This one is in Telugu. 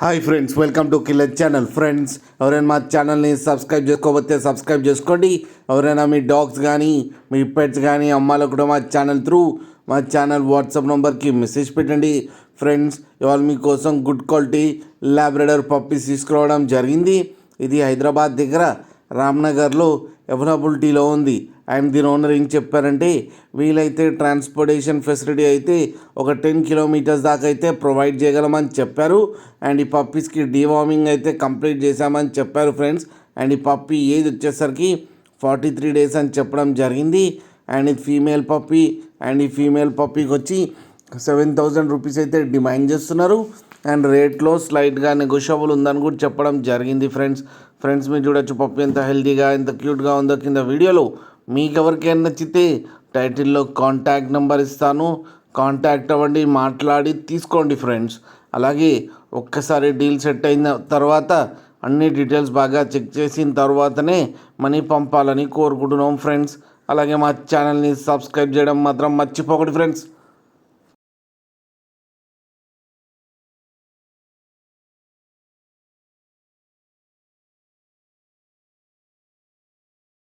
Hi friends, welcome to killer channel. Friends, ఎవరైనా మా ఛానల్ని సబ్స్క్రైబ్ చేసుకోకపోతే సబ్స్క్రైబ్ చేసుకోండి. ఎవరైనా మీ డాగ్స్ కానీ మీ పెట్స్ కానీ అమ్మాయిలకు కూడా మా ఛానల్ వాట్సాప్ నెంబర్కి మెసేజ్ పెట్టండి. ఫ్రెండ్స్, ఇవాళ మీకోసం గుడ్ క్వాలిటీ లాబ్రడర్ పప్పీస్ తీసుకురావడం జరిగింది. ఇది హైదరాబాద్ దగ్గర రామ్నగర్లో అవైలబిలిటీలో ఉంది. అండ్ దీని ఓనర్ ఏం చెప్పారంటే, వీలైతే ట్రాన్స్పోర్టేషన్ ఫెసిలిటీ అయితే ఒక 10 కిలోమీటర్స్ దాకా అయితే ప్రొవైడ్ చేయగలమని చెప్పారు. అండ్ ఈ పప్పీస్కి డీవార్మింగ్ అయితే కంప్లీట్ చేశామని చెప్పారు ఫ్రెండ్స్. అండ్ ఈ పప్పీ ఏజ్ వచ్చేసరికి 43 డేస్ అని చెప్పడం జరిగింది. అండ్ ఇది ఫీమేల్ పప్పీ. అండ్ ఈ ఫీమేల్ పప్పీకి వచ్చి 7,000 రూపీస్ అయితే డిమాండ్ చేస్తున్నారు. అండ్ రేట్లో స్లైట్గా నెగోషియబుల్ ఉందని కూడా చెప్పడం జరిగింది ఫ్రెండ్స్ మీరు చూడొచ్చు పప్పీ ఎంత హెల్తీగా ఎంత క్యూట్గా ఉందో. కింద వీడియోలో మీకు ఎవరికైనా నచ్చితే టైటిల్లో కాంటాక్ట్ నెంబర్ ఇస్తాను, కాంటాక్ట్ అవ్వండి, మాట్లాడి తీసుకోండి ఫ్రెండ్స్. అలాగే ఒక్కసారి డీల్ సెట్ అయిన తర్వాత అన్ని డీటెయిల్స్ బాగా చెక్ చేసిన తర్వాతనే మనీ పంపాలని కోరుకుంటున్నాం ఫ్రెండ్స్. అలాగే మా ఛానల్ని సబ్స్క్రైబ్ చేయడం మాత్రం మర్చిపోకండి ఫ్రెండ్స్.